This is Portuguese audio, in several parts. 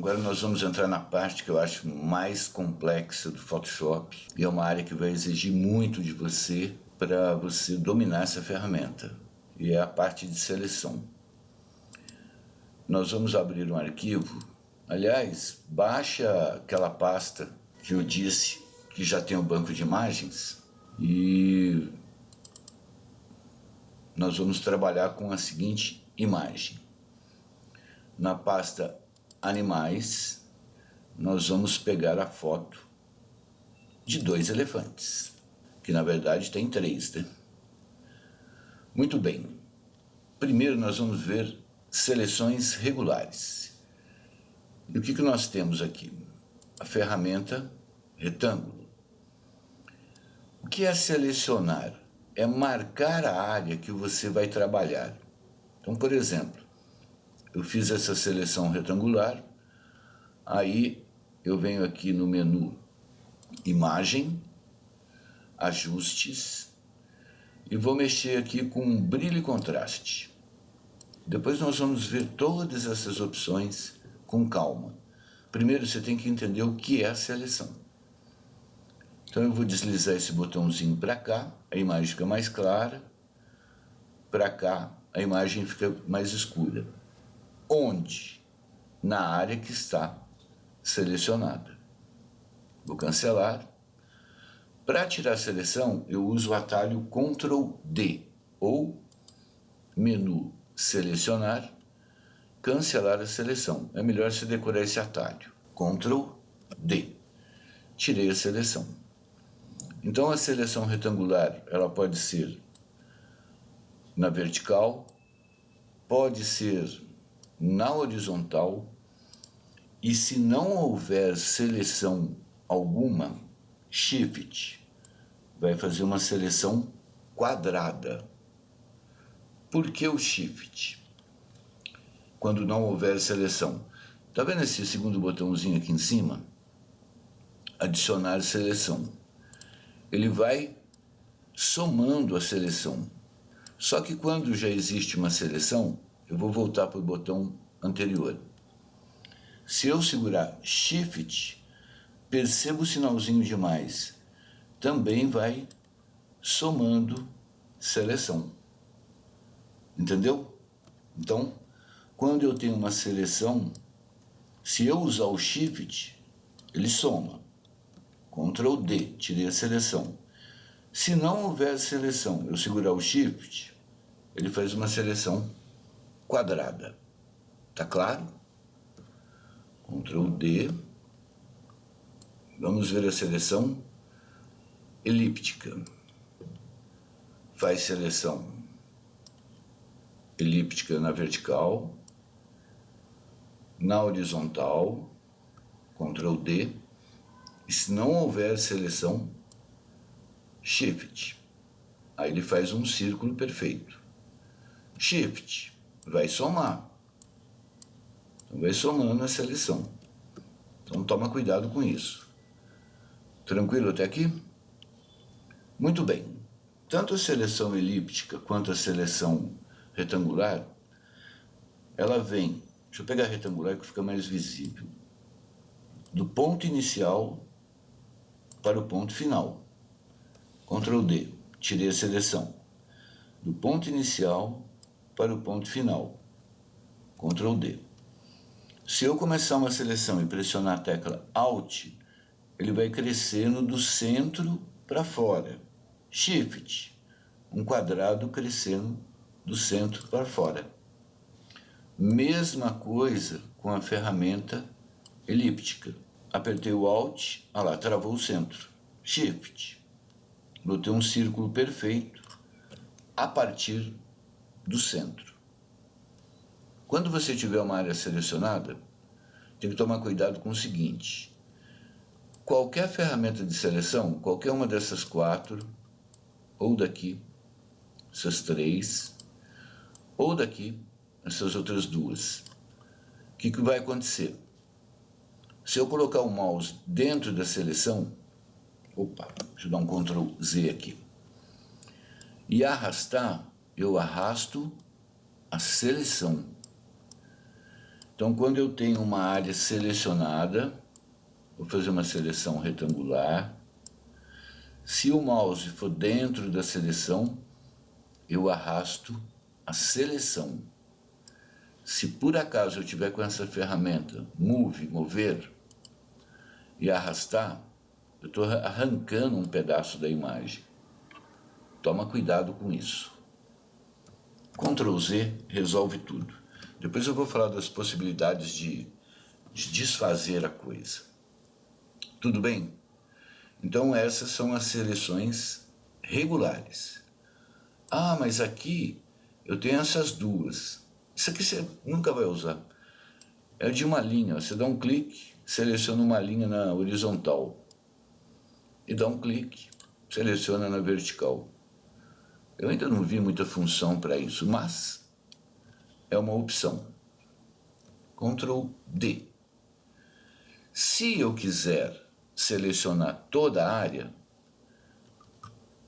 Agora nós vamos entrar na parte que eu acho mais complexa do Photoshop e é uma área que vai exigir muito de você para você dominar essa ferramenta, e é a parte de seleção. Nós vamos abrir um arquivo, aliás, baixa aquela pasta que eu disse que já tem um banco de imagens e nós vamos trabalhar com a seguinte imagem. Na pasta Animais, nós vamos pegar a foto de 2 elefantes, que na verdade tem 3, né? Muito bem. Primeiro nós vamos ver seleções regulares. E o que nós temos aqui? A ferramenta retângulo. O que é selecionar? É marcar a área que você vai trabalhar. Então, por exemplo, eu fiz essa seleção retangular, aí eu venho aqui no menu Imagem, Ajustes, e vou mexer aqui com Brilho e Contraste. Depois nós vamos ver todas essas opções com calma. Primeiro você tem que entender o que é a seleção. Então eu vou deslizar esse botãozinho para cá, a imagem fica mais clara, para cá a imagem fica mais escura. Onde? Na área que está selecionada. Vou cancelar. Para tirar a seleção, eu uso o atalho Ctrl D, ou menu selecionar, cancelar a seleção. É melhor você decorar esse atalho. Ctrl D. Tirei a seleção. Então a seleção retangular, ela pode ser na vertical, pode ser na horizontal, e se não houver seleção alguma, Shift vai fazer uma seleção quadrada. Por que o Shift? Quando não houver seleção. Está vendo esse segundo botãozinho aqui em cima? Adicionar seleção. Ele vai somando a seleção. Só que quando já existe uma seleção, eu vou voltar para o botão anterior. Se eu segurar Shift, perceba o sinalzinho de mais. Também vai somando seleção. Entendeu? Então, quando eu tenho uma seleção, se eu usar o Shift, ele soma. Ctrl D, tirei a seleção. Se não houver seleção, eu segurar o Shift, ele faz uma seleção quadrada. Tá claro? Ctrl D. Vamos ver a seleção elíptica. Faz seleção elíptica na vertical, na horizontal, Ctrl D. E se não houver seleção, Shift. Aí ele faz um círculo perfeito. Shift vai somar. Então vai somando a seleção. Então toma cuidado com isso. Tranquilo até aqui? Muito bem. Tanto a seleção elíptica quanto a seleção retangular, ela vem, deixa eu pegar a retangular que fica mais visível, do ponto inicial para o ponto final. Ctrl D, tirei a seleção. Do ponto inicial para o ponto final. Ctrl D. Se eu começar uma seleção e pressionar a tecla Alt, ele vai crescendo do centro para fora. Shift, um quadrado crescendo do centro para fora. Mesma coisa com a ferramenta elíptica. Apertei o Alt, olha lá, travou o centro. Shift, botei um círculo perfeito a partir do centro. Quando você tiver uma área selecionada, tem que tomar cuidado com o seguinte. Qualquer ferramenta de seleção, qualquer uma dessas 4, ou daqui, essas 3, ou daqui, essas outras 2. O que vai acontecer? Se eu colocar o mouse dentro da seleção, deixa eu dar um Ctrl Z aqui, e arrastar, eu arrasto a seleção. Então, quando eu tenho uma área selecionada, vou fazer uma seleção retangular. Se o mouse for dentro da seleção, eu arrasto a seleção. Se por acaso eu tiver com essa ferramenta, Move, mover, e arrastar, eu estou arrancando um pedaço da imagem. Toma cuidado com isso. Ctrl Z resolve tudo. Depois eu vou falar das possibilidades de desfazer a coisa. Tudo bem? Então essas são as seleções regulares. Ah, mas aqui eu tenho essas duas. Isso aqui você nunca vai usar. É de uma linha. Você dá um clique, seleciona uma linha na horizontal. E dá um clique, seleciona na vertical. Eu ainda não vi muita função para isso, mas é uma opção. Ctrl D. Se eu quiser selecionar toda a área,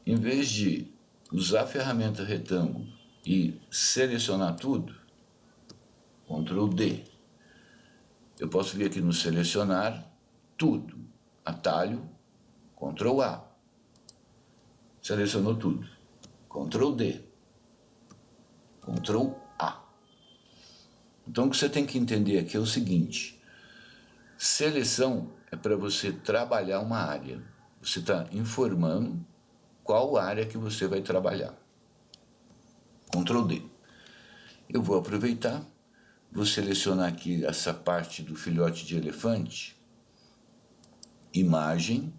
em vez de usar a ferramenta retângulo e selecionar tudo, Ctrl D. Eu posso vir aqui no selecionar tudo, atalho, Ctrl A. Selecionou tudo. Ctrl D. Ctrl A. Então o que você tem que entender aqui é o seguinte: seleção é para você trabalhar uma área. Você está informando qual área que você vai trabalhar. Ctrl D. Eu vou aproveitar, vou selecionar aqui essa parte do filhote de elefante, imagem,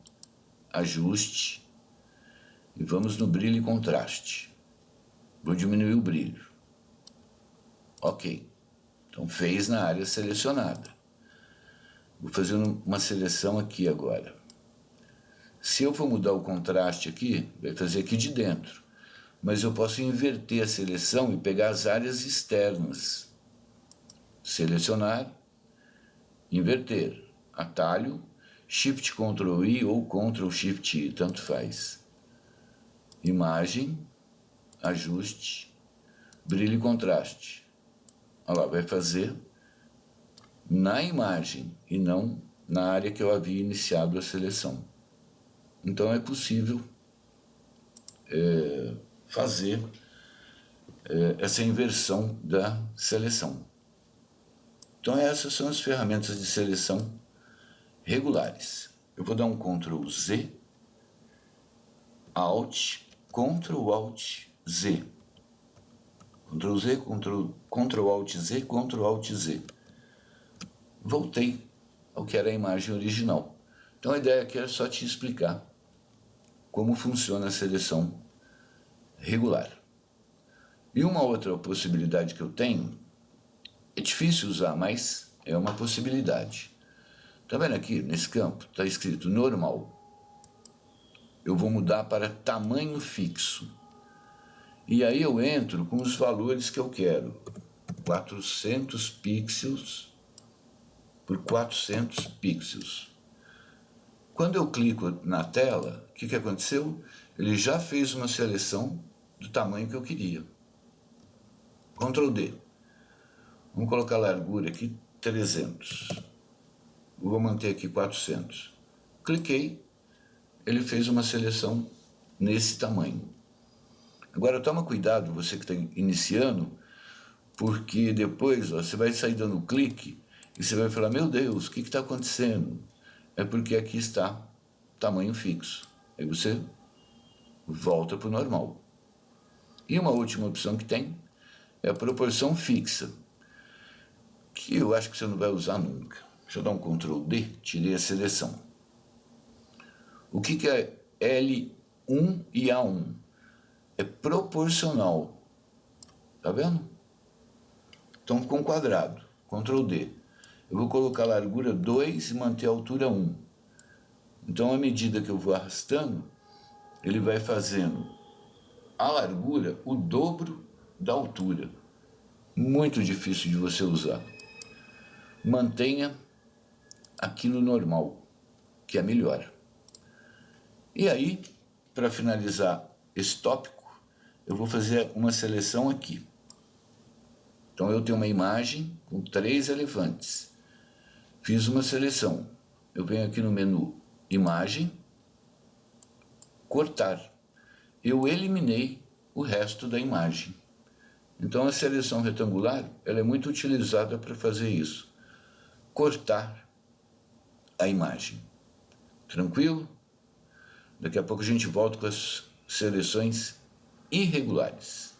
ajuste, e vamos no brilho e contraste. Vou diminuir o brilho. Ok. Então fez na área selecionada. Vou fazer uma seleção aqui agora. Se eu for mudar o contraste aqui, vai fazer aqui de dentro. Mas eu posso inverter a seleção e pegar as áreas externas. Selecionar, inverter, atalho, Shift Ctrl I ou Ctrl Shift I, tanto faz. Imagem, ajuste, brilho e contraste. Olha lá, vai fazer na imagem e não na área que eu havia iniciado a seleção. Então é possível fazer essa inversão da seleção. Então essas são as ferramentas de seleção regulares. Eu vou dar um Ctrl Z, Alt, Ctrl Alt Z. Ctrl Z, Ctrl Alt Z, Ctrl Alt Z. Voltei ao que era a imagem original. Então a ideia aqui é só te explicar como funciona a seleção regular. E uma outra possibilidade que eu tenho, é difícil usar, mas é uma possibilidade. Tá vendo aqui, nesse campo, está escrito normal. Eu vou mudar para tamanho fixo. E aí eu entro com os valores que eu quero. 400 pixels por 400 pixels. Quando eu clico na tela, o que aconteceu? Ele já fez uma seleção do tamanho que eu queria. Ctrl D. Vamos colocar a largura aqui 300. Vou manter aqui 400. Cliquei, ele fez uma seleção nesse tamanho. Agora toma cuidado, você que está iniciando, porque depois você vai sair dando clique e você vai falar, meu Deus, o que está acontecendo? É porque aqui está tamanho fixo. Aí você volta para o normal. E uma última opção que tem é a proporção fixa, que eu acho que você não vai usar nunca. Deixa eu dar um Ctrl D, tirei a seleção. O que é L1 e A1? É proporcional. Tá vendo? Então com quadrado, Ctrl D. Eu vou colocar a largura 2 e manter a altura 1. Então à medida que eu vou arrastando, ele vai fazendo a largura o dobro da altura. Muito difícil de você usar. Mantenha aqui no normal, que é melhor. E aí, para finalizar esse tópico, eu vou fazer uma seleção aqui. Então eu tenho uma imagem com 3 elefantes. Fiz uma seleção. Eu venho aqui no menu Imagem, Cortar. Eu eliminei o resto da imagem. Então a seleção retangular ela é muito utilizada para fazer isso. Cortar a imagem. Tranquilo? Daqui a pouco a gente volta com as seleções irregulares.